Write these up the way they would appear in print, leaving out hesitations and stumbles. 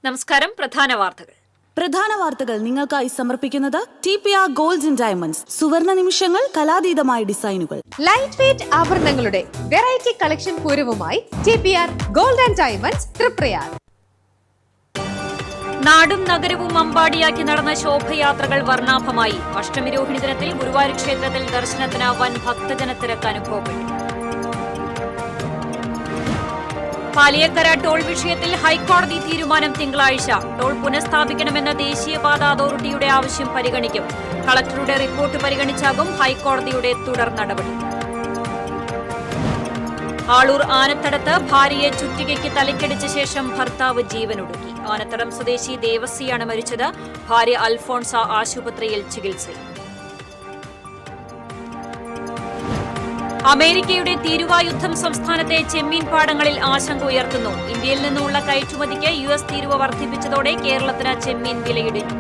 നമസ്കാരം. പ്രധാന വാർത്തകൾ നിങ്ങൾക്കായി സമർപ്പിക്കുന്നത് TPR ഗോൾഡ് ആൻഡ് ഡയമണ്ട്സ്. സുവർണ നിമിഷങ്ങൾ, കലാതീതമായ ഡിസൈനുകൾ. ലൈറ്റ് വെയ്റ്റ് ആഭരണങ്ങളുടെ വെറൈറ്റി കളക്ഷൻ പൂരവുമായി TPR gold and diamonds Triprayar. നാടും നഗരവും അമ്പാടിയാക്കി നടന്ന ശോഭയാത്രകൾ വർണ്ണാഭമായി. അഷ്ടമിരോഹിണി ദിനത്തിൽ ഗുരുവായൂർ ക്ഷേത്രത്തിൽ ദർശനത്തിന് വൻ ഭക്തജനത്തിരക്ക് അനുഭവപ്പെട്ടു. പാലിയക്കര ടോൾ വിഷയത്തിൽ ഹൈക്കോടതി തീരുമാനം തിങ്കളാഴ്ച. ടോൾ പുനഃസ്ഥാപിക്കണമെന്ന ദേശീയപാത അതോറിറ്റിയുടെ ആവശ്യം പരിഗണിക്കും. കളക്ടറുടെ റിപ്പോർട്ട് പരിഗണിച്ചാകും ഹൈക്കോടതിയുടെ തുടർ നടപടി. ആളൂർ ആനത്തടത്ത് ഭാര്യയെ ചുറ്റികയ്ക്ക് തലയ്ക്കടിച്ച ശേഷം ഭർത്താവ് ജീവനൊടുക്കി. ആനത്തടം സ്വദേശി ദേവസിയാണ് മരിച്ചത്. ഭാര്യ അൽഫോൺസ ആശുപത്രിയിൽ ചികിത്സയിൽ. അമേരിക്കയുടെ തീരുവ യുദ്ധം സംസ്ഥാനത്തെ ചെമ്മീൻ പാടങ്ങളിൽ ആശങ്ക ഉയർത്തുന്നു. ഇന്ത്യയിൽ നിന്നുള്ള കയറ്റുമതിക്ക് US തീരുവ വർദ്ധിപ്പിച്ചതോടെ കേരളത്തിന് ചെമ്മീൻ വിലയിടിഞ്ഞു.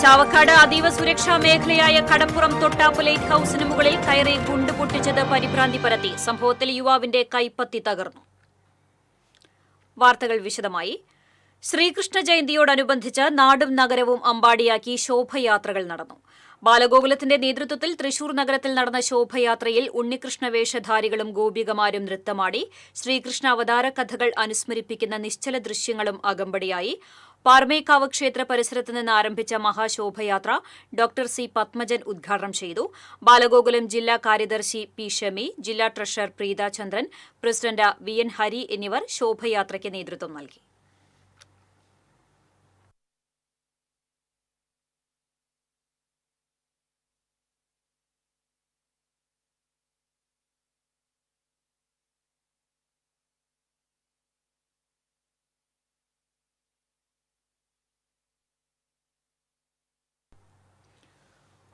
ചാവക്കാട് അതീവ സുരക്ഷാ മേഖലയായ കടപ്പുറം തൊട്ടാപ്പ് ലൈറ്റ് ഹൌസിന് മുകളിൽ കയറി ഗുണ്ട് പൊട്ടിച്ചത് പരിഭ്രാന്തി പരത്തി. സംഭവത്തിൽ യുവാവിന്റെ കൈപ്പത്തി തകർന്നു. വാർത്തകൾ വിശദമായി. ശ്രീകൃഷ്ണ ജയന്തിയോടനുബന്ധിച്ച് നാടും നഗരവും അമ്പാടിയാക്കി ശോഭയാത്രകൾ നടന്നു. ബാലഗോകുലത്തിന്റെ നേതൃത്വത്തിൽ തൃശൂർ നഗരത്തിൽ നടന്ന ശോഭയാത്രയിൽ ഉണ്ണികൃഷ്ണ വേഷധാരികളും ഗോപികമാരും നൃത്തമാടി. ശ്രീകൃഷ്ണ അവതാര കഥകൾ അനുസ്മരിപ്പിക്കുന്ന നിശ്ചല ദൃശ്യങ്ങളും അകമ്പടിയായി. പാർമേക്കാവ് ക്ഷേത്ര പരിസരത്ത് നിന്ന് ആരംഭിച്ച മഹാശോഭയാത്ര ഡോക്ടർ C. പത്മജൻ ഉദ്ഘാടനം ചെയ്തു. ബാലഗോകുലം ജില്ലാ കാര്യദർശി P. ഷമി, ജില്ലാ ട്രഷറർ പ്രീത ചന്ദ്രൻ, പ്രസിഡന്റ് VN ഹരി എന്നിവർ ശോഭയാത്രയ്ക്ക് നേതൃത്വം നൽകി.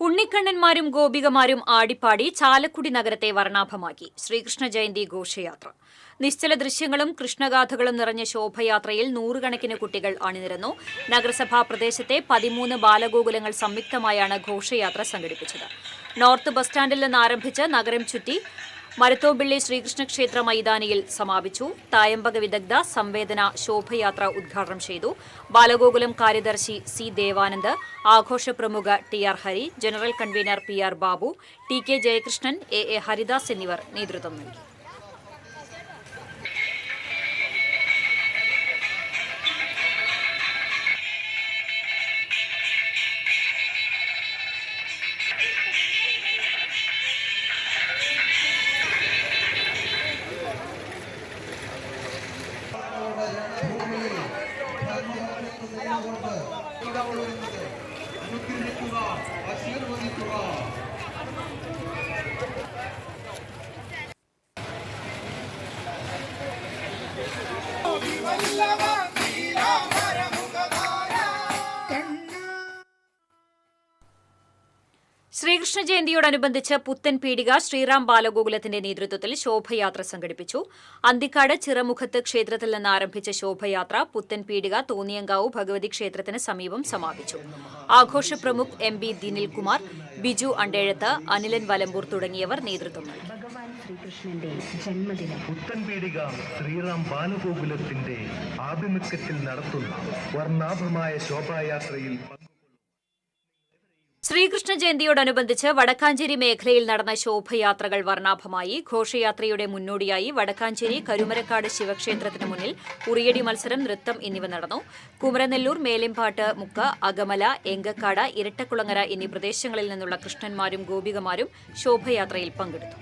ഉണ്ണിക്കണ്ണന്മാരും ഗോപികമാരും ആടിപ്പാടി ചാലക്കുടി നഗരത്തെ വർണ്ണാഭമാക്കി. ശ്രീകൃഷ്ണ ജയന്തി ഘോഷയാത്ര. നിശ്ചല ദൃശ്യങ്ങളും കൃഷ്ണഗാഥകളും നിറഞ്ഞ ശോഭയാത്രയിൽ നൂറുകണക്കിന് കുട്ടികൾ അണിനിരന്നു. നഗരസഭാ പ്രദേശത്തെ 13 ബാലഗോകുലങ്ങൾ സംയുക്തമായാണ് ഘോഷയാത്ര സംഘടിപ്പിച്ചത്. നോർത്ത് ബസ് സ്റ്റാൻഡിൽ നിന്ന് ആരംഭിച്ച് നഗരം ചുറ്റി മരത്തോമ്പിള്ളി ശ്രീകൃഷ്ണ ക്ഷേത്ര മൈതാനിയിൽ സമാപിച്ചു. തായമ്പക വിദഗ്ധ സംവേദന ശോഭയാത്ര ഉദ്ഘാടനം ചെയ്തു. ബാലഗോകുലം കാര്യദർശി C. ദേവാനന്ദ്, ആഘോഷ പ്രമുഖ TR Hari, general convener PR Babu, TK Jayakrishnan, AA Haridas എന്നിവർ നേതൃത്വം നൽകി. ശ്രീകൃഷ്ണ ജയന്തിയോടനുബന്ധിച്ച് പുത്തൻ പീടിക ശ്രീറാം ബാലഗോകുലത്തിന്റെ നേതൃത്വത്തിൽ ശോഭയാത്ര സംഘടിപ്പിച്ചു. അന്തിക്കാട് ചിറമുഖത്ത് ക്ഷേത്രത്തിൽ നിന്ന് ആരംഭിച്ച ശോഭയാത്ര പുത്തൻ പീടിക തോന്നിയങ്കാവ് ഭഗവതി ക്ഷേത്രത്തിന് സമീപം സമാപിച്ചു. ആഘോഷ പ്രമുഖ് MB ദിനിൽകുമാർ, ബിജു അണ്ടേഴത്ത്, അനിലൻ വലമ്പൂർ തുടങ്ങിയവർ നേതൃത്വം നൽകി. ശ്രീകൃഷ്ണന്റെ ജന്മദിനം പുത്തൻപീടിക ശ്രീറാം ബാലഗോകുലത്തിന്റെ ആഭിമുഖ്യത്തിൽ നടത്തുന്ന വർണ്ണാഭമായ ശോഭായാത്രയിൽ ശ്രീകൃഷ്ണ ജയന്തിയോടനുബന്ധിച്ച് വടക്കാഞ്ചേരി മേഖലയിൽ നടന്ന ശോഭയാത്രകൾ വർണ്ണാഭമായി. ഘോഷയാത്രയുടെ മുന്നോടിയായി വടക്കാഞ്ചേരി കരുമരക്കാട് ശിവക്ഷേത്രത്തിന് മുന്നിൽ ഉറിയടി മത്സരം, നൃത്തം എന്നിവ നടന്നു. കുമരനെല്ലൂർ, മേലിമ്പാട്ട്, മുക്ക, അകമല, എങ്കക്കാട്, ഇരട്ടക്കുളങ്ങര എന്നീ പ്രദേശങ്ങളിൽ നിന്നുള്ള കൃഷ്ണന്മാരും ഗോപികമാരും ശോഭയാത്രയിൽ പങ്കെടുത്തു.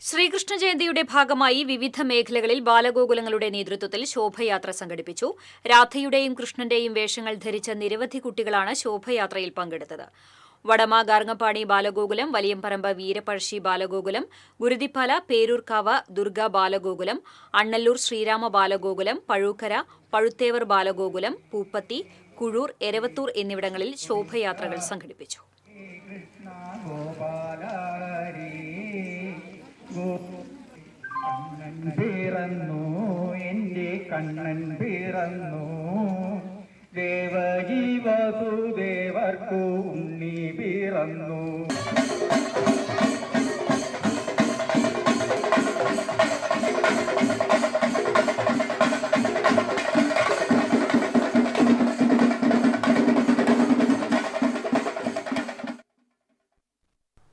ശ്രീകൃഷ്ണ ജയന്തിയുടെ ഭാഗമായി വിവിധ മേഖലകളിൽ ബാലഗോകുലങ്ങളുടെ നേതൃത്വത്തിൽ ശോഭയാത്ര സംഘടിപ്പിച്ചു. രാധയുടെയും കൃഷ്ണന്റെയും വേഷങ്ങൾ ധരിച്ച നിരവധി കുട്ടികളാണ് ശോഭയാത്രയിൽ പങ്കെടുത്തത്. വടമ ഗാർങ്ങപ്പാടി ബാലഗോകുലം, വലിയംപറമ്പ് വീരപഴശ്ശി ബാലഗോകുലം, ഗുരുതിപ്പാല പേരൂർക്കാവ് ദുർഗ ബാലഗോകുലം, അണ്ണല്ലൂർ ശ്രീരാമ ബാലഗോകുലം, പഴൂക്കര പഴുത്തേവർ ബാലഗോകുലം, പൂപ്പത്തി, കുഴൂർ, എരവത്തൂർ എന്നിവിടങ്ങളിൽ ശോഭയാത്രകൾ സംഘടിപ്പിച്ചു. കണ്ണൻ പിറന്നു ദേവകി വസുദേവർക്കു ഉണ്ണി പിറന്നു.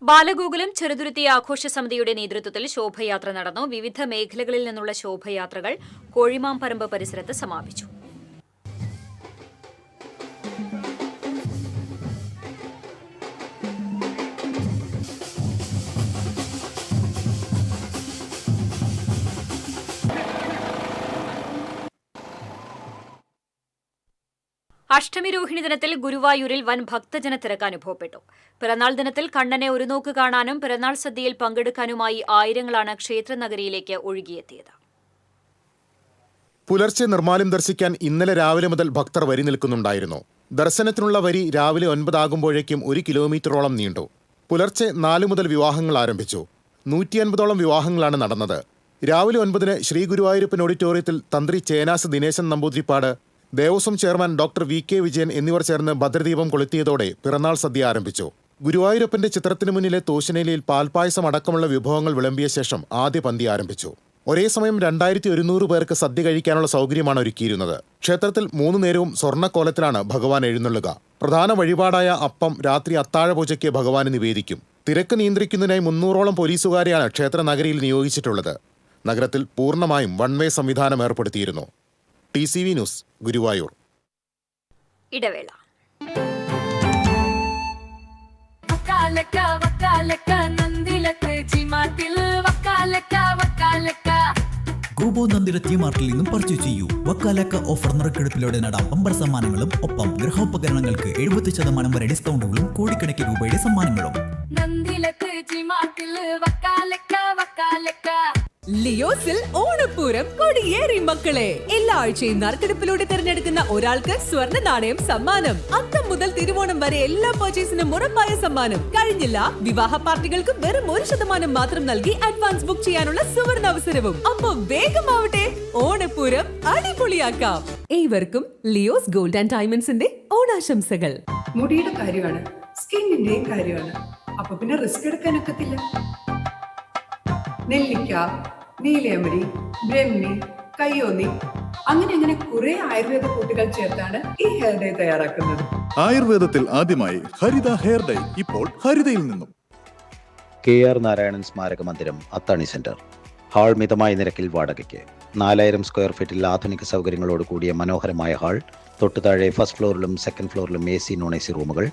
ബാലഗോകുലം ചെറുതുരുത്തി ആഘോഷ സമിതിയുടെ നേതൃത്വത്തിൽ ശോഭയാത്ര നടന്നു. വിവിധ മേഖലകളിൽ നിന്നുള്ള ശോഭയാത്രകൾ കോഴിമാംപറമ്പ് പരിസരത്ത് സമാപിച്ചു. അഷ്ടമി രോഹിണി ദിനത്തിൽ ഗുരുവായൂരിൽ വൻ ഭക്തജന തിരക്ക് അനുഭവപ്പെട്ടു. പിറന്നാൾ ദിനത്തിൽ കണ്ണനെ ഒരു നോക്ക് കാണാനും പിറന്നാൾ സദ്യയിൽ പങ്കെടുക്കാനുമായി ആയിരങ്ങളാണ് ക്ഷേത്രനഗരിയിലേക്ക് ഒഴുകിയെത്തിയത്. പുലർച്ചെ നിർമ്മാല്യം ദർശിക്കാൻ ഇന്നലെ രാവിലെ മുതൽ ഭക്തർ വരി നിൽക്കുന്നുണ്ടായിരുന്നു. ദർശനത്തിനുള്ള വരി രാവിലെ 9 ആകുമ്പോഴേക്കും 1 കിലോമീറ്ററോളം നീണ്ടു. പുലർച്ചെ 4 മുതൽ വിവാഹങ്ങൾ ആരംഭിച്ചു. 150ഓളം വിവാഹങ്ങളാണ് നടന്നത്. രാവിലെ 9 ശ്രീ ഗുരുവായൂരപ്പൻ ഓഡിറ്റോറിയത്തിൽ തന്ത്രി Chennas Dineshan Namboothiripad, Devaswom chairman doctor VK Vijayan എന്നിവർ ചേർന്ന് ഭദ്രദീപം കൊളുത്തിയതോടെ പിറന്നാൾ സദ്യ ആരംഭിച്ചു. ഗുരുവായൂരപ്പന്റെ ചിത്രത്തിനു മുന്നിലെ തോശനിലയിൽ പാൽപ്പായസം അടക്കമുള്ള വിഭവങ്ങൾ വിളമ്പിയ ശേഷം ആദ്യ പന്തി ആരംഭിച്ചു. ഒരേ സമയം 2100 പേർക്ക് സദ്യ കഴിക്കാനുള്ള സൗകര്യമാണ് ഒരുക്കിയിരുന്നത്. ക്ഷേത്രത്തിൽ 3 നേരവും സ്വർണ്ണക്കോലത്തിലാണ് ഭഗവാൻ എഴുന്നള്ളുക. പ്രധാന വഴിപാടായ അപ്പം രാത്രി അത്താഴപൂജയ്ക്ക് ഭഗവാന് നിവേദിക്കും. തിരക്ക് നിയന്ത്രിക്കുന്നതിനായി 300ഓളം പോലീസുകാരെയാണ് ക്ഷേത്ര നഗരിയിൽ നിയോഗിച്ചിട്ടുള്ളത്. നഗരത്തിൽ പൂർണ്ണമായും വൺവേ സംവിധാനം ഏർപ്പെടുത്തിയിരുന്നു. TCV news, Guruvayur. ഇടവേള. ഗോബോ നന്ദിര ടി-മാർട്ടിൽ നിന്നും പർച്ചേസ് ചെയ്യൂ. വക്കാലക്ക ഓഫർ നറുക്കെടുപ്പിലൂടെ നേടാം ബമ്പർ സമ്മാനങ്ങളും ഒപ്പം ഗൃഹോപകരണങ്ങൾക്ക് 70% വരെ ഡിസ്കൗണ്ടുകളും കോടിക്കണക്കിന് രൂപയുടെ സമ്മാനങ്ങളും. ലിയോസിൽ ഓണപ്പൂരം കൊടിയേറി മക്കളെ. എല്ലാ ആഴ്ചയും നറുക്കെടുപ്പിലൂടെ തിരഞ്ഞെടുക്കുന്ന ഒരാൾക്ക് സ്വർണ്ണ നാണയം സമ്മാനം. അത്തം മുതൽ തിരുവോണം വരെ എല്ലാ പർച്ചേസിനും ഉറപ്പായ സമ്മാനം. കഴിഞ്ഞില്ല, വിവാഹ പാർട്ടികൾക്ക് വെറും 1% മാത്രം നൽകി അഡ്വാൻസ് ബുക്ക് ചെയ്യാനുള്ള സുവർണ അവസരവും. അപ്പൊ വേഗമാവട്ടെ, ഓണപ്പൂരം അടിപൊളിയാക്കാം. ഏവർക്കും ലിയോസ് ഗോൾഡ് ആൻഡ് ഡയമണ്ട്സിന്റെ ഓണാശംസകൾ. മുടിയുടെ കാര്യമാണ്, സ്കിന്നിന്റെയും കാര്യമാണ്. അപ്പൊ പിന്നെ റിസ്ക് എടുക്കാനൊക്കത്തില്ല. നെല്ലിക്ക, നീലയമരി, ബ്രഹ്മി, കയ്യോന്നി, അങ്ങനെ കുറെ ആയുർവേദ കൂട്ടുകൾ ചേർത്താണ് ഈ ഹെയർ ഡേ തയ്യാറാക്കുന്നത്. ആയുർവേദത്തിൽ ആദ്യമായി ഹരിത ഹെയർ ഡേ ഇപ്പോൾ ഹരിതയിൽ നിന്നും. KR നാരായണൻ സ്മാരക മന്ദിരം, അത്താണി സെന്റർ. ഹാൾ മിതമായ നിരക്കിൽ വാടകയ്ക്ക്. 4000 സ്ക്വയർ ഫീറ്റിൽ ആധുനിക സൗകര്യങ്ങളോട് കൂടിയ മനോഹരമായ ഹാൾ. തൊട്ടുതാഴെ ഫസ്റ്റ് ഫ്ലോറിലും സെക്കൻഡ് ഫ്ലോറിലും AC non-AC റൂമുകൾ,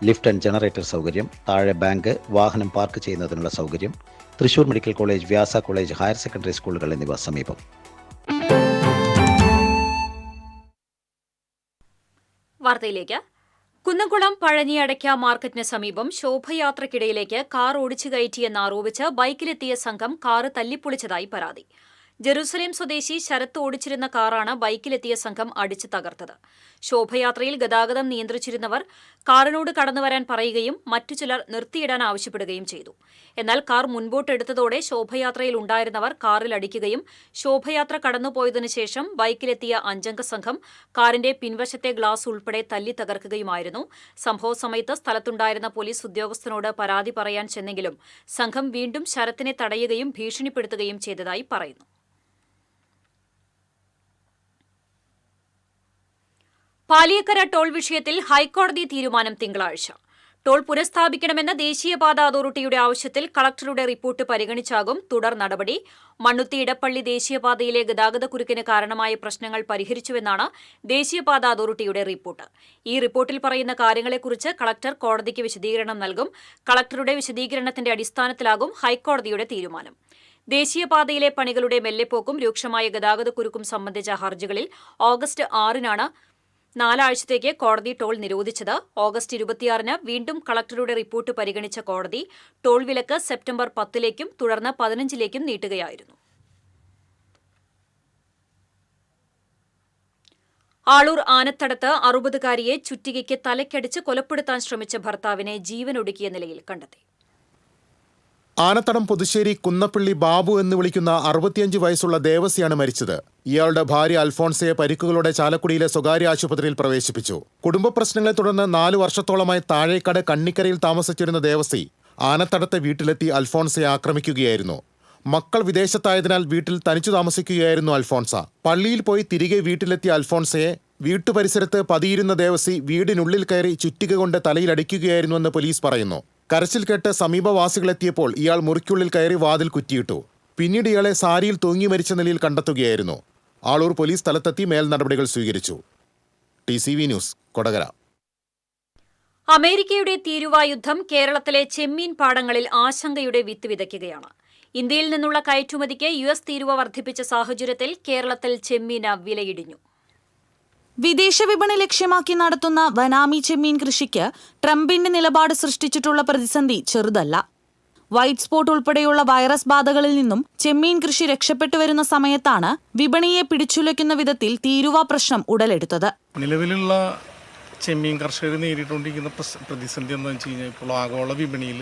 ലിഫ്റ്റ് ആൻഡ് ജനറേറ്റർ സൗകര്യം, താഴെ ബാങ്ക്, വാഹനം പാർക്ക് ചെയ്യുന്നതിനുള്ള സൗകര്യം. തൃശൂർ മെഡിക്കൽ കോളേജ്, വ്യാസ കോളേജ്, ഹയർ സെക്കൻഡറി സ്കൂളുകൾ എന്നിവ സമീപം. വാർത്തയിലേക്ക്. കുന്നംകുളം പഴഞ്ഞി അടയ്ക്ക മാർക്കറ്റിന് സമീപം ശോഭയാത്രയ്ക്കിടയിലേക്ക് കാർ ഓടിച്ചു കയറ്റിയെന്നാരോപിച്ച് ബൈക്കിലെത്തിയ സംഘം കാറ് തല്ലിപ്പൊളിച്ചതായി പരാതി. ജെറുസലേം സ്വദേശി ശരത്ത് ഓടിച്ചിരുന്ന കാറാണ് ബൈക്കിലെത്തിയ സംഘം അടിച്ചു തകർത്തത്. ശോഭയാത്രയിൽ ഗതാഗതം നിയന്ത്രിച്ചിരുന്നവർ കാറിനോട് കടന്നുവരാൻ പറയുകയും മറ്റു ചിലർ നിർത്തിയിടാൻ ആവശ്യപ്പെടുകയും ചെയ്തു. എന്നാൽ കാർ മുൻപോട്ടെടുത്തതോടെ ശോഭയാത്രയിൽ ഉണ്ടായിരുന്നവർ കാറിൽ അടിക്കുകയും ശോഭയാത്ര കടന്നുപോയതിനു ശേഷം ബൈക്കിലെത്തിയ 5-അംഗ സംഘം കാറിന്റെ പിൻവശത്തെ ഗ്ലാസ് ഉൾപ്പെടെ തല്ലി തകർക്കുകയുമായിരുന്നു. സംഭവ സമയത്ത് സ്ഥലത്തുണ്ടായിരുന്ന പോലീസ് ഉദ്യോഗസ്ഥനോട് പരാതി പറയാൻ ചെന്നെങ്കിലും സംഘം വീണ്ടും ശരത്തിനെ തടയുകയും ഭീഷണിപ്പെടുത്തുകയും ചെയ്തതായി പറയുന്നു. പാലിയക്കര ടോൾ വിഷയത്തിൽ ഹൈക്കോടതി തീരുമാനം തിങ്കളാഴ്ച. ടോൾ പുനഃസ്ഥാപിക്കണമെന്ന ദേശീയപാത അതോറിറ്റിയുടെ ആവശ്യത്തിൽ കളക്ടറുടെ റിപ്പോർട്ട് പരിഗണിച്ചാകും തുടർ നടപടി. മണ്ണുത്തി ഇടപ്പള്ളി ദേശീയപാതയിലെ ഗതാഗതക്കുരുക്കിന് കാരണമായ പ്രശ്നങ്ങൾ പരിഹരിച്ചുവെന്നാണ് ദേശീയപാത അതോറിറ്റിയുടെ റിപ്പോർട്ട്. ഈ റിപ്പോർട്ടിൽ പറയുന്ന കാര്യങ്ങളെക്കുറിച്ച് കളക്ടർ കോടതിക്ക് വിശദീകരണം നൽകും. കളക്ടറുടെ വിശദീകരണത്തിന്റെ അടിസ്ഥാനത്തിലാകും ഹൈക്കോടതിയുടെ തീരുമാനം. ദേശീയപാതയിലെ പണികളുടെ മെല്ലെപ്പോക്കും രൂക്ഷമായ ഗതാഗതക്കുരുക്കും സംബന്ധിച്ച ഹർജികളിൽ ഓഗസ്റ്റ് 6-നാണ് 4 കോടതി ടോൾ നിരോധിച്ചത്. ഓഗസ്റ്റ് 26 വീണ്ടും കളക്ടറുടെ റിപ്പോർട്ട് പരിഗണിച്ച കോടതി ടോൾ വിലക്ക് സെപ്റ്റംബർ 10 തുടർന്ന് 15 നീട്ടുകയായിരുന്നു. ആളൂർ ആനത്തടത്ത് 60-കാരിയെ ചുറ്റികയ്ക്ക് തലയ്ക്കടിച്ച് കൊലപ്പെടുത്താൻ ശ്രമിച്ച ഭർത്താവിനെ ജീവനൊടുക്കിയ നിലയിൽ കണ്ടെത്തി. ആനത്തടം പുതുശ്ശേരി കുന്നപ്പള്ളി ബാബു എന്ന് വിളിക്കുന്ന 65 വയസ്സുള്ള ദേവസിയാണ് മരിച്ചത്. ഇയാളുടെ ഭാര്യ അൽഫോൺസയെ പരിക്കുകളോടെ ചാലക്കുടിയിലെ സ്വകാര്യ ആശുപത്രിയിൽ പ്രവേശിപ്പിച്ചു. കുടുംബ പ്രശ്നങ്ങളെ തുടർന്ന് 4 വർഷത്തോളമായി താഴേക്കട കണ്ണിക്കരയിൽ താമസിച്ചിരുന്ന ദേവസി ആനത്തടത്തെ വീട്ടിലെത്തി അൽഫോൺസയെ ആക്രമിക്കുകയായിരുന്നു. മക്കൾ വിദേശത്തായതിനാൽ വീട്ടിൽ തനിച്ചു താമസിക്കുകയായിരുന്നു അൽഫോൺസ. പള്ളിയിൽ പോയി തിരികെ വീട്ടിലെത്തിയ അൽഫോൺസയെ വീട്ടുപരിസരത്ത് പതിയിരുന്ന ദേവസി വീടിനുള്ളിൽ കയറി ചുറ്റിക കൊണ്ട് തലയിലടിക്കുകയായിരുന്നുവെന്ന് പോലീസ് പറയുന്നു. കരച്ചിൽ കേട്ട് സമീപവാസികളെത്തിയപ്പോൾ ഇയാൾ മുറിക്കുള്ളിൽ കയറി വാതിൽ കുറ്റിയിട്ടു. പിന്നീട് ഇയാളെ സാരിയിൽ തൂങ്ങി മരിച്ച നിലയിൽ കണ്ടെത്തുകയായിരുന്നു. ആളൂർ പോലീസ് സ്ഥലത്തെത്തി മേൽ നടപടികൾ സ്വീകരിച്ചു. TCV news, Kodakara. അമേരിക്കയുടെ തീരുവ യുദ്ധം കേരളത്തിലെ ചെമ്മീൻ പാടങ്ങളിൽ ആശങ്കയുടെ വിത്ത് വിതയ്ക്കുകയാണ്. ഇന്ത്യയിൽ നിന്നുള്ള കയറ്റുമതിക്ക് US തീരുവ വർദ്ധിപ്പിച്ച സാഹചര്യത്തിൽ കേരളത്തിൽ ചെമ്മീന് വിലയിടിഞ്ഞു. വിദേശ വിപണി ലക്ഷ്യമാക്കി നടത്തുന്ന വനാമി ചെമ്മീൻ കൃഷിക്ക് ട്രംപിന്റെ നിലപാട് സൃഷ്ടിച്ചിട്ടുള്ള പ്രതിസന്ധി ചെറുതല്ല. വൈറ്റ് സ്പോട്ട് ഉൾപ്പെടെയുള്ള വൈറസ് ബാധകളിൽ നിന്നും ചെമ്മീൻ കൃഷി രക്ഷപ്പെട്ടു വരുന്ന സമയത്താണ് വിപണിയെ പിടിച്ചുലയ്ക്കുന്ന വിധത്തിൽ തീരുവ പ്രശ്നം ഉടലെടുത്തത്. നിലവിലുള്ള ചെമ്മീൻ കർഷകർ നേരിട്ടുകൊണ്ടിരിക്കുന്ന പ്രതിസന്ധി എന്താണെന്ന് വെച്ച് കഴിഞ്ഞാൽ ഇപ്പോൾ ആഗോള വിപണിയിൽ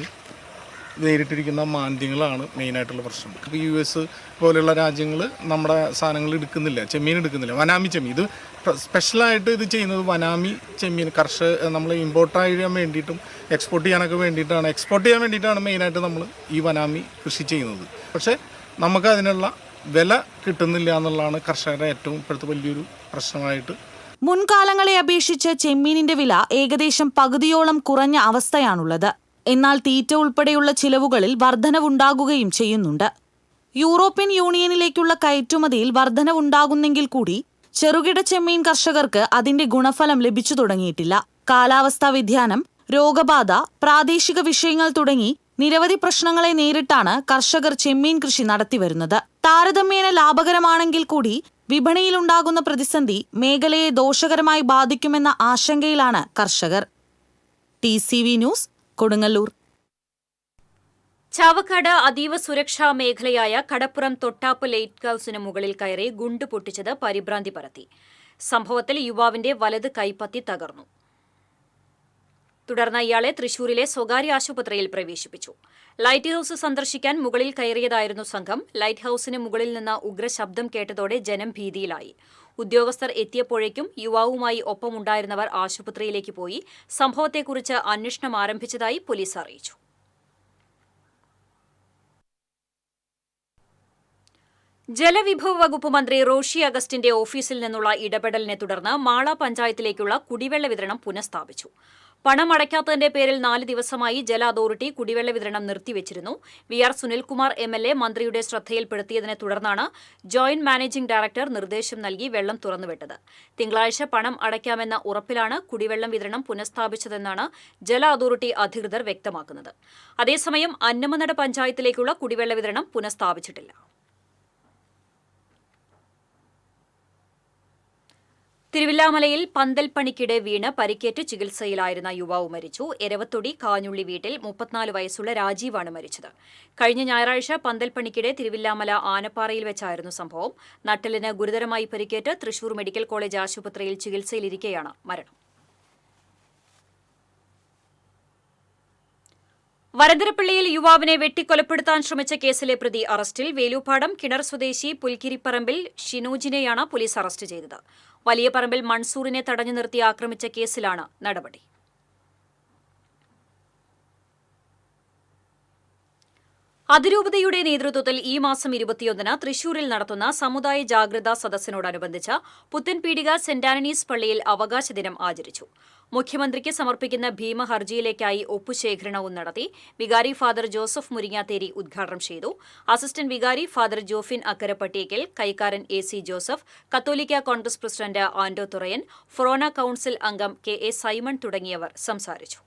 നേരിട്ടിരിക്കുന്ന മാന്ദ്യങ്ങളാണ് മെയിനായിട്ടുള്ള പ്രശ്നം. ഇപ്പോൾ US പോലെയുള്ള രാജ്യങ്ങൾ നമ്മുടെ സാധനങ്ങൾ എടുക്കുന്നില്ല, ചെമ്മീൻ എടുക്കുന്നില്ല. വനാമി ചെമ്മീൻ ഇത് സ്പെഷ്യലായിട്ട് ഇത് ചെയ്യുന്നത് വനാമി ചെമ്മീൻ നമ്മൾ ഇമ്പോർട്ട് ചെയ്യാൻ വേണ്ടിയിട്ടും എക്സ്പോർട്ട് ചെയ്യാൻ വേണ്ടിയിട്ടാണ് മെയിനായിട്ട് നമ്മൾ ഈ വനാമി കൃഷി ചെയ്യുന്നത്. പക്ഷേ നമുക്ക് അതിനുള്ള വില കിട്ടുന്നില്ല എന്നുള്ളതാണ് കർഷകരുടെ ഏറ്റവും ഇപ്പോഴത്തെ വലിയൊരു പ്രശ്നമായിട്ട്. മുൻകാലങ്ങളെ അപേക്ഷിച്ച് ചെമ്മീനിന്റെ വില ഏകദേശം പകുതിയോളം കുറഞ്ഞ അവസ്ഥയാണുള്ളത്. എന്നാൽ തീറ്റ ഉൾപ്പെടെയുള്ള ചിലവുകളിൽ വർധനവുണ്ടാകുകയും ചെയ്യുന്നുണ്ട്. യൂറോപ്യൻ യൂണിയനിലേക്കുള്ള കയറ്റുമതിയിൽ വർധനവുണ്ടാകുന്നെങ്കിൽ കൂടി ചെറുകിട ചെമ്മീൻ കർഷകർക്ക് അതിന്റെ ഗുണഫലം ലഭിച്ചു തുടങ്ങിയിട്ടില്ല. കാലാവസ്ഥാ വ്യതിയാനം, രോഗബാധ, പ്രാദേശിക വിഷയങ്ങൾ തുടങ്ങി നിരവധി പ്രശ്നങ്ങളെ നേരിട്ടാണ് കർഷകർ ചെമ്മീൻ കൃഷി നടത്തിവരുന്നത്. താരതമ്യേന ലാഭകരമാണെങ്കിൽ കൂടി വിപണിയിലുണ്ടാകുന്ന പ്രതിസന്ധി മേഖലയെ ദോഷകരമായി ബാധിക്കുമെന്ന ആശങ്കയിലാണ് കർഷകർ. TCV news, Kodungallur. ചാവക്കാട് അതീവ സുരക്ഷാ മേഖലയായ കടപ്പുറം തൊട്ടാപ്പ് ലൈറ്റ് ഹൌസിന് മുകളിൽ കയറി ഗുണ്ട് പൊട്ടിച്ചത് പരിഭ്രാന്തി പരത്തി. സംഭവത്തിൽ യുവാവിന്റെ വലത് കൈപ്പത്തി തകർന്നു. തുടർന്ന് ഇയാളെ തൃശൂരിലെ സ്വകാര്യ ആശുപത്രിയിൽ പ്രവേശിപ്പിച്ചു. ലൈറ്റ് ഹൌസ് സന്ദർശിക്കാൻ മുകളിൽ കയറിയതായിരുന്നു സംഘം. ലൈറ്റ് ഹൌസിന് മുകളിൽ നിന്ന് ഉഗ്രശബ്ദം കേട്ടതോടെ ജനം ഭീതിയിലായി. ഉദ്യോഗസ്ഥർ എത്തിയപ്പോഴേക്കും യുവാവുമായി ഒപ്പമുണ്ടായിരുന്നവർ ആശുപത്രിയിലേക്ക് പോയി. സംഭവത്തെക്കുറിച്ച് അന്വേഷണം ആരംഭിച്ചതായി പോലീസ് അറിയിച്ചു. ജലവിഭവ വകുപ്പ് മന്ത്രി റോഷി അഗസ്റ്റിന്റെ ഓഫീസിൽ നിന്നുള്ള ഇടപെടലിനെ തുടർന്ന് മാള പഞ്ചായത്തിലേക്കുള്ള കുടിവെള്ള വിതരണം പുനഃസ്ഥാപിച്ചു. പണം അടയ്ക്കാത്തതിന്റെ പേരിൽ 4 ദിവസമായി ജല അതോറിറ്റി കുടിവെള്ള വിതരണം നിർത്തിവച്ചിരുന്നു. VR സുനിൽകുമാർ MLA മന്ത്രിയുടെ ശ്രദ്ധയിൽപ്പെടുത്തിയതിനെ തുടർന്നാണ് ജോയിന്റ് മാനേജിംഗ് ഡയറക്ടർ നിർദ്ദേശം നൽകി വെള്ളം തുറന്നുവിട്ടത്. തിങ്കളാഴ്ച പണം അടയ്ക്കാമെന്ന ഉറപ്പിലാണ് കുടിവെള്ളം വിതരണം പുനഃസ്ഥാപിച്ചതെന്നാണ് ജല അതോറിറ്റി അധികൃതർ വ്യക്തമാക്കുന്നത്. അതേസമയം അന്നമനട പഞ്ചായത്തിലേക്കുള്ള കുടിവെള്ള വിതരണം പുനഃസ്ഥാപിച്ചിട്ടില്ല. തിരുവില്ലാമലയിൽ പന്തൽപ്പണിക്കിടെ വീണ് പരിക്കേറ്റ് ചികിത്സയിലായിരുന്ന യുവാവ് മരിച്ചു. എരവത്തൊടി കാഞ്ഞുള്ളി വീട്ടിൽ 34 വയസ്സുള്ള രാജീവാണ് മരിച്ചത്. കഴിഞ്ഞ ഞായറാഴ്ച പന്തൽപ്പണിക്കിടെ തിരുവില്ലാമല ആനപ്പാറയിൽ വെച്ചായിരുന്നു സംഭവം. നട്ടെല്ലിന് ഗുരുതരമായി പരിക്കേറ്റ് തൃശൂർ മെഡിക്കൽ കോളേജ് ആശുപത്രിയിൽ ചികിത്സയിലിരിക്കെയാണ് മരണം. വരന്തരപ്പള്ളിയിൽ യുവാവിനെ വെട്ടിക്കൊലപ്പെടുത്താൻ ശ്രമിച്ച കേസിലെ പ്രതി അറസ്റ്റിൽ. വേലൂപ്പാടം കിണർ സ്വദേശി പുൽക്കിരിപ്പറമ്പിൽ ഷിനോജിനെയാണ് പോലീസ് അറസ്റ്റ് ചെയ്തത്. വലിയ പറമ്പിൽ മൻസൂറിനെ തടഞ്ഞു നിർത്തി ആക്രമിച്ച കേസിലാണ് നടപടി. അതിരൂപതയുടെ നേതൃത്വത്തിൽ ഈ മാസം 21-ന് തൃശൂരിൽ നടത്തുന്ന സമുദായ ജാഗ്രതാ സദസ്സിനോടനുബന്ധിച്ച് പുത്തൻപീടിക സെന്റ് ആന്റണീസ് പള്ളിയിൽ അവകാശ ദിനം ആചരിച്ചു. മുഖ്യമന്ത്രിക്ക് സമർപ്പിക്കുന്ന ഭീമ ഹർജിയിലേക്കായി ഒപ്പുശേഖരണവും നടത്തി. വികാരി ഫാദർ ജോസഫ് മുരിങ്ങാത്തേരി ഉദ്ഘാടനം ചെയ്തു. അസിസ്റ്റന്റ് വികാരി ഫാദർ ജോഫിൻ അക്കരപ്പട്ടിയേക്കൽ, കൈക്കാരൻ AC ജോസഫ്, കത്തോലിക്ക കോൺഗ്രസ് പ്രസിഡന്റ് ആൻഡോ തുറയൻ, ഫൊറോന കൌൺസിൽ അംഗം KA സൈമൺ തുടങ്ങിയവർ സംസാരിച്ചു.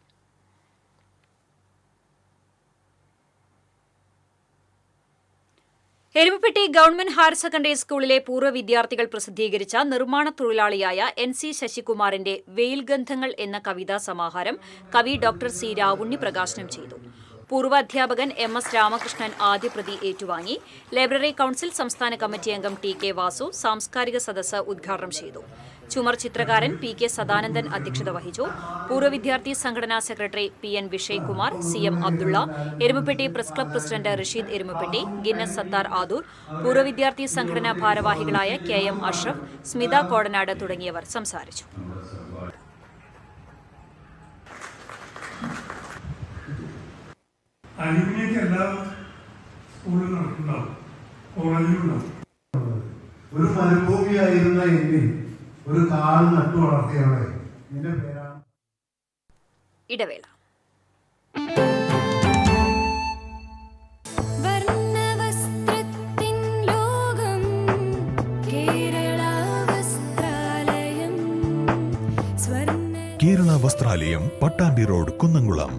എരുമപ്പെട്ടി ഗവൺമെന്റ് ഹയർ സെക്കൻഡറി സ്കൂളിലെ പൂർവ്വ വിദ്യാർത്ഥികൾ പ്രസിദ്ധീകരിച്ച നിർമ്മാണ തൊഴിലാളിയായ NC ശശികുമാറിന്റെ വെയിൽഗന്ധങ്ങൾ എന്ന കവിതാ സമാഹാരം കവി ഡോക്ടർ C. രാവുണ്ണി പ്രകാശനം ചെയ്തു. പൂർവ്വ അധ്യാപകൻ MS രാമകൃഷ്ണൻ ആദ്യപ്രതി ഏറ്റുവാങ്ങി. ലൈബ്രറി കൌൺസിൽ സംസ്ഥാന കമ്മിറ്റി അംഗം TK വാസു സാംസ്കാരിക സദസ്സ് ഉദ്ഘാടനം ചെയ്തു. ചുമർ ചിത്രകാരൻ PK സദാനന്ദൻ അധ്യക്ഷത വഹിച്ചു. പൂർവ്വ വിദ്യാർത്ഥി സംഘടനാ secretary PN Vishaykumar, CM Abdulla, Erumappetty press club president Rasheed Erumappetty, Guinness Sathar Adoor, പൂർവ്വ വിദ്യാർത്ഥി സംഘടനാ ഭാരവാഹികളായ KM അഷ്റഫ്, സ്മിത കോടനാട് തുടങ്ങിയവർ സംസാരിച്ചു. ഒരു മരുഭൂമിയായിരുന്ന എന്നിൽ ഒരു കാൽ നട്ടു വളർത്തിയവളെ നിന്റെ പേരാണ്. ഇടവേള. Kerala Vasthralayam, Pattambi road, Kunnamkulam.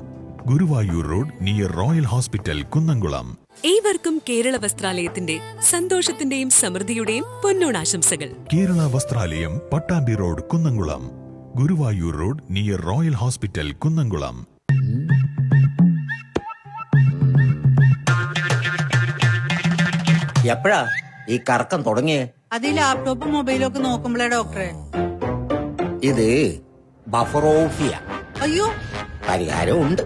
Guruvayur road near Royal Hospital, Kunnamkulam. ഏവർക്കും കേരള വസ്ത്രാലയത്തിന്റെ സന്തോഷത്തിന്റെയും സമൃദ്ധിയുടെയും പൊന്നോണാശംസകൾ. Kerala Vasthralayam, Pattambi road, Kunnamkulam. Guruvayur road near Royal Hospital, Kunnamkulam. എപ്പോഴാ ഈ കറക്കം തുടങ്ങിയേ? അത് ഈ ലാപ്ടോപ്പും മൊബൈലും ഒക്കെ നോക്കുമ്പോഴേ ഡോക്ടറെ. ഇത് ബഫറോഫിയ. അയ്യോ, പരിഹാരം ഉണ്ട്.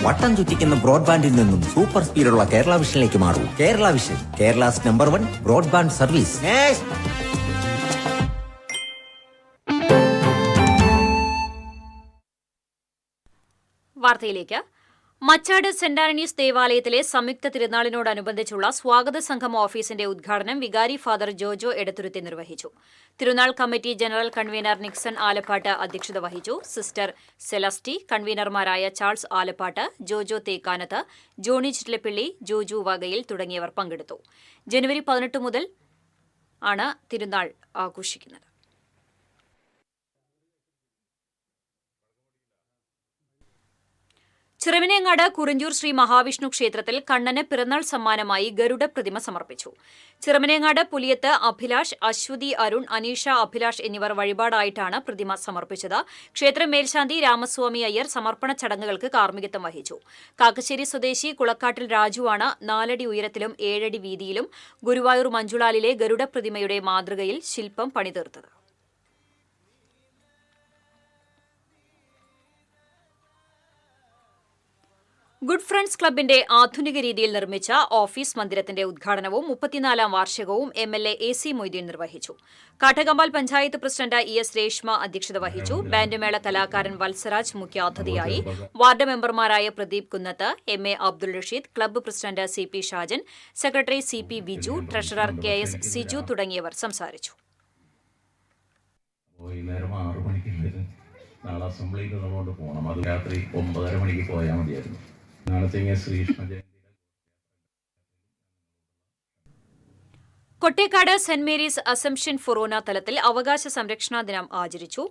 വട്ടം ചുറ്റിക്കുന്ന ബ്രോഡ്ബാൻഡിൽ നിന്നും സൂപ്പർ സ്പീഡുള്ള കേരള വിഷനിലേക്ക് മാറൂ. Kerala Vision, Kerala's number 1 broadband service. വാർത്തയിലേക്ക്. മച്ചാട് സെന്റ് ആന്റണീസ് ദേവാലയത്തിലെ സംയുക്ത തിരുനാളിനോടനുബന്ധിച്ചുള്ള സ്വാഗത സംഘം ഓഫീസിന്റെ ഉദ്ഘാടനം വികാരി ഫാദർ ജോജോ എടത്തുരുത്തി നിർവഹിച്ചു. തിരുനാൾ committee general convener Nixon Alappatt അധ്യക്ഷത വഹിച്ചു. സിസ്റ്റർ സെലസ്റ്റി, കൺവീനർമാരായ ചാൾസ് ആലപ്പാട്ട്, ജോജോ തേക്കാനത്ത്, ജോണി ചിറ്റലപ്പിള്ളി, ജോജു വകയിൽ തുടങ്ങിയവർ പങ്കെടുത്തു. ജനുവരി 18 മുതൽ ആണ് തിരുനാൾ ആഘോഷിക്കുന്നത്. ചിറമനേങ്ങാട് കുറിഞ്ചൂർ ശ്രീ മഹാവിഷ്ണു ക്ഷേത്രത്തിൽ കണ്ണന് പിറന്നാൾ സമ്മാനമായി ഗരുഡ പ്രതിമ സമർപ്പിച്ചു. ചിറമനേങ്ങാട് പുലിയത്ത് അഭിലാഷ്, അശ്വതി അരുൺ, അനീഷ അഭിലാഷ് എന്നിവർ വഴിപാടായിട്ടാണ് പ്രതിമ സമർപ്പിച്ചത്. ക്ഷേത്ര മേൽശാന്തി രാമസ്വാമി അയ്യർ സമർപ്പണ ചടങ്ങുകൾക്ക് കാർമ്മികത്വം വഹിച്ചു. കാക്കശ്ശേരി സ്വദേശി കുളക്കാട്ടിൽ രാജുവാണ് 4 അടി ഉയരത്തിലും 7 അടി വീതിയിലും ഗുരുവായൂർ മഞ്ജുളാലിലെ ഗരുഡ പ്രതിമയുടെ മാതൃകയിൽ ശില്പം പണിതീർത്തത്. ഗുഡ് ഫ്രണ്ട്സ് ക്ലബിന്റെ ആധുനിക രീതിയിൽ നിർമ്മിച്ച ഓഫീസ് മന്ദിരത്തിന്റെ ഉദ്ഘാടനവും 34ാം വാർഷികവും MLA AC മൊയ്തീൻ നിർവഹിച്ചു. കാട്ടകമ്പാൽ പഞ്ചായത്ത് പ്രസിഡന്റ് ES രേഷ്മ അധ്യക്ഷത വഹിച്ചു. ബാൻഡ്മേള കലാകാരൻ വത്സരാജ് മുഖ്യാതിഥിയായി. വാർഡ് മെമ്പർമാരായ Pradeep Kunnath, MA Abdul Rasheed, club president CP Shajan, secretary CP Biju, treasurer KS Siju തുടങ്ങിയവർ സംസാരിച്ചു. നാളെ അസംബ്ലിയിൽ നിന്നുകൊണ്ട് പോകണം. അത് രാത്രി 9:30 മണിക്ക് പോയാൽ മതിയായിരുന്നു. നാളത്തെ Sreekrishna Jayanthi. Kottekad Saint Mary's Assumption ഫൊറോന തലത്തിൽ അവകാശ സംരക്ഷണ ദിനം ആചരിച്ചു.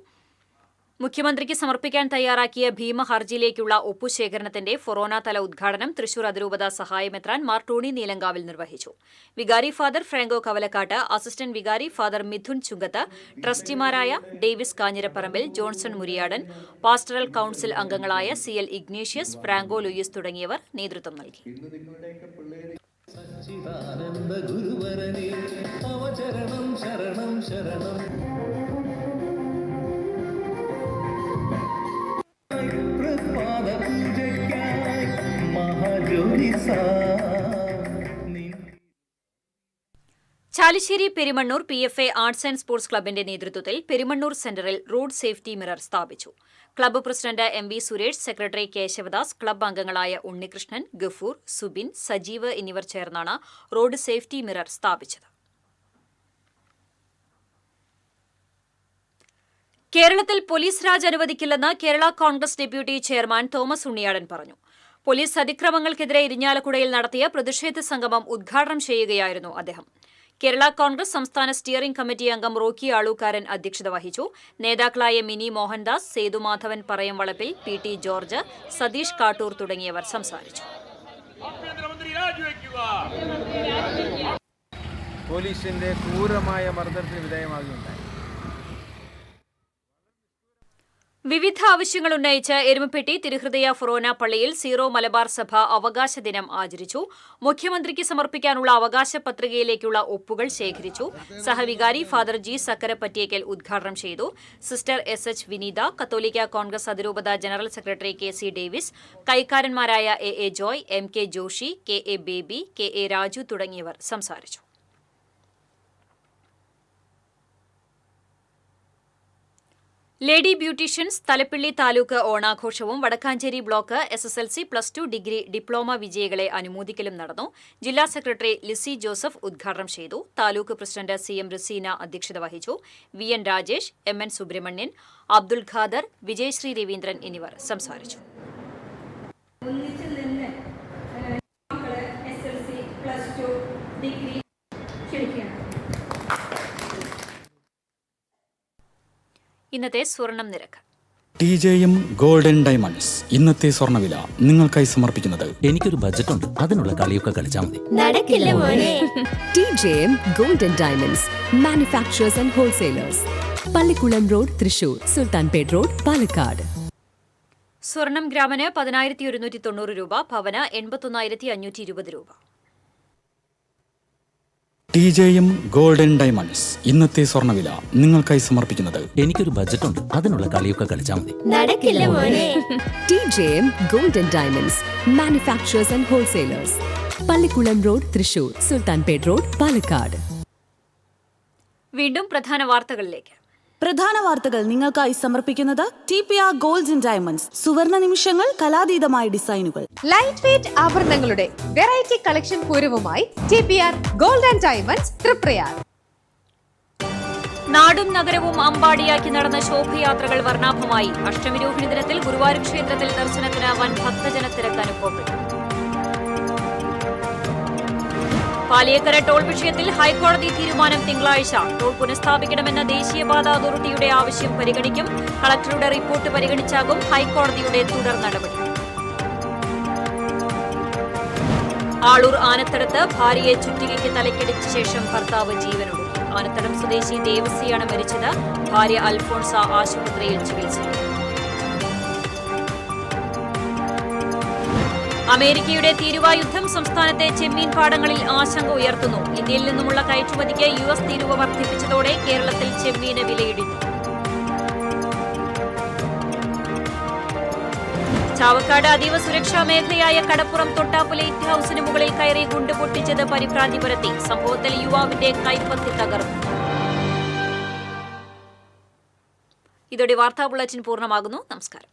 മുഖ്യമന്ത്രിക്ക് സമർപ്പിക്കാൻ തയ്യാറാക്കിയ ഭീമ ഹർജിയിലേക്കുള്ള ഒപ്പുശേഖരണത്തിന്റെ ഫൊറോന തല ഉദ്ഘാടനം തൃശൂർ അതിരൂപത സഹായമെത്രാൻ മാർ ടോണി നീലങ്കാവിൽ നിർവഹിച്ചു. വികാരി ഫാദർ ഫ്രാങ്കോ കവലക്കാട്ട്, അസിസ്റ്റന്റ് വികാരി ഫാദർ മിഥുൻ ചുങ്കത്ത്, ട്രസ്റ്റിമാരായ Davis Kanjirapparambil, Johnson Muriyadan, pastoral council അംഗങ്ങളായ CL ഇഗ്നേഷ്യസ്, ഫ്രാങ്കോ ലൂയിസ് തുടങ്ങിയവർ നേതൃത്വം നൽകി. Chalissery Perumannur PFA arts and sports ക്ലബിന്റെ നേതൃത്വത്തിൽ പെരുമണ്ണൂർ സെന്ററിൽ റോഡ് സേഫ്റ്റി മിറർ സ്ഥാപിച്ചു. Club president MV Suresh, secretary Keshavadas, club അംഗങ്ങളായ ഉണ്ണികൃഷ്ണൻ, ഗഫൂർ, സുബിൻ, സജീവ് എന്നിവർ ചേർന്നാണ് റോഡ് സേഫ്റ്റി മിറർ സ്ഥാപിച്ചത്. കേരളത്തിൽ പോലീസ് രാജ് അനുവദിക്കില്ലെന്ന് Kerala Congress deputy chairman Thomas Unniyadan പറഞ്ഞു. പോലീസ് അതിക്രമങ്ങൾക്കെതിരെ ഇരിഞ്ഞാലക്കുടയിൽ നടത്തിയ പ്രതിഷേധ സംഗമം ഉദ്ഘാടനം ചെയ്യുകയായിരുന്നു അദ്ദേഹം. കേരള കോൺഗ്രസ് സംസ്ഥാന സ്റ്റിയറിംഗ് കമ്മിറ്റി അംഗം റോക്കി ആളൂക്കാരൻ അധ്യക്ഷത വഹിച്ചു. നേതാക്കളായ Mini Mohandas, Sethumadhavan Parayamvalappil, P T George, Satheesh Kattoor തുടങ്ങിയവർ സംസാരിച്ചു. പോലീസിന്റെ ക്രൂരമായ മർദ്ദനത്തിന് വിധേയമാകുകയുണ്ടായി. വിവിധ ആവശ്യങ്ങൾ ഉന്നയിച്ച് എരുമപ്പെട്ടി തിരുഹൃദയ ഫൊറോന പള്ളിയിൽ സീറോ മലബാർ സഭ അവകാശ ദിനം ആചരിച്ചു. മുഖ്യമന്ത്രിക്ക് സമർപ്പിക്കാനുള്ള അവകാശ പത്രികയിലേക്കുള്ള ഒപ്പുകൾ ശേഖരിച്ചു. സഹവികാരി ഫാദർ ജി സക്കരപ്പറ്റിയേക്കൽ ഉദ്ഘാടനം ചെയ്തു. സിസ്റ്റർ SH വിനീത, കത്തോലിക്ക കോൺഗ്രസ് അതിരൂപത ജനറൽ സെക്രട്ടറി KC ഡേവിസ്, കൈക്കാരന്മാരായ AA Joy, MK Joshy, KA Baby, KA Raju തുടങ്ങിയവർ സംസാരിച്ചു. ലേഡി ബ്യൂട്ടീഷ്യൻസ് തലപ്പിള്ളി താലൂക്ക് ഓണാഘോഷവും Vadakkanchery block SSLC +2 degree diploma വിജയികളെ അനുമോദിക്കലും നടന്നു. ജില്ലാ സെക്രട്ടറി ലിസി ജോസഫ് ഉദ്ഘാടനം ചെയ്തു. താലൂക്ക് പ്രസിഡന്റ് CM റസീന അധ്യക്ഷത വഹിച്ചു. VN രാജേഷ്, MN സുബ്രഹ്മണ്യൻ, അബ്ദുൽ ഖാദർ, വിജയശ്രീ രവീന്ദ്രൻ എന്നിവർ സംസാരിച്ചു. ഇന്നത്തെ സ്വർണം നിരക്ക്. TJM ഗോൾഡൻ ഡയമണ്ട്സ് ഇന്നത്തെ സ്വർണ്ണവില നിങ്ങൾക്കായി സമർപ്പിക്കുന്നത് എനിക്കൊരു ബജറ്റ് ഉണ്ട്, അതിനുള്ള കളിയൊക്കെ കളിച്ചാൽ മതി. നടക്കില്ല മോനെ. TJM golden diamonds manufacturers and wholesalers, Pallikulam road, Thrissur, Sultanpet road, Palakkad. സ്വർണം ഗ്രാമിന് 10,190 രൂപ, പവന് 81,520 രൂപ. TJM ഗോൾഡൻ ഡയമണ്ട്സ് ഇന്നത്തെ സ്വർണ്ണവില നിങ്ങൾക്കായി സമർപ്പിക്കുന്നത് എനിക്കൊരു ബജറ്റ് ഉണ്ട്, അതിനുള്ള കളിയൊക്കെ കളിച്ചാൽ മതി. നടക്കില്ല മോനെ. TJM golden diamonds manufacturers and wholesalers, Pallikulam road, Thrissur, Sultanpet road, Palakkad. വീണ്ടും പ്രധാന വാർത്തകളിലേക്ക്. പ്രധാന വാർത്തകൾ നിങ്ങൾക്കായി സമർപ്പിക്കുന്നത് TPR ഗോൾഡ് ആൻഡ് ഡയമണ്ട്സ്. സുവർണ നിമിഷങ്ങൾ, കലാതീതമായ ഡിസൈനുകൾ. ലൈറ്റ് വെയ്റ്റ് ആഭരണങ്ങളുടെ വെറൈറ്റി കളക്ഷൻ പൂരവുമായി TPR gold and diamonds Triprayar. നാടും നഗരവും അമ്പാടിയാക്കി നടന്ന ശോഭയാത്രകൾ വർണ്ണാഭമായി. അഷ്ടമി രോഹിണി ദിനത്തിൽ ഗുരുവായൂർ ക്ഷേത്രത്തിൽ ദർശനത്തിന് വൻ ഭക്തജനത്തിരക്ക് അനുഭവപ്പെട്ടു. പാലിയേക്കര ടോൾ വിഷയത്തിൽ ഹൈക്കോടതി തീരുമാനം തിങ്കളാഴ്ച. ടോൾ പുനഃസ്ഥാപിക്കണമെന്ന ദേശീയപാത അതോറിറ്റിയുടെ ആവശ്യം പരിഗണിക്കും. കളക്ടറുടെ റിപ്പോർട്ട് പരിഗണിച്ചാകും ഹൈക്കോടതിയുടെ തുടർ നടപടി. ആളൂർ ആനത്തടത്ത് ഭാര്യയെ ചുറ്റികയ്ക്ക് തലയ്ക്കടിച്ച ശേഷം ഭർത്താവ് ജീവനൊടുക്കി. ആനത്തടം സ്വദേശി ദേവസിയാണ് മരിച്ചത്. ഭാര്യ അൽഫോൺസ ആശുപത്രിയിൽ ചികിത്സയിൽ. അമേരിക്കയുടെ തീരുവ യുദ്ധം സംസ്ഥാനത്തെ ചെമ്മീൻ പാടങ്ങളിൽ ആശങ്ക ഉയർത്തുന്നു. ഇന്ത്യയിൽ നിന്നുമുള്ള കയറ്റുമതിക്ക് US തീരുവ വർദ്ധിപ്പിച്ചതോടെ കേരളത്തിൽ ചെമ്മീന് വിലയിടിഞ്ഞു. ചാവക്കാട് അതീവ സുരക്ഷാ മേഖലയായ കടപ്പുറം തൊട്ടാപ്പ് ലൈറ്റ് ഹൌസിന് മുകളിൽ കയറി ഗുണ്ട് പൊട്ടിച്ചത് പരിഭ്രാന്തി പരത്തി. സംഭവത്തിൽ യുവാവിന്റെ കൈപ്പത്തി തകർന്നു. ഇതോടെ വാർത്താ ബുള്ളറ്റിൻ പൂർണ്ണമാകുന്നു. നമസ്കാരം.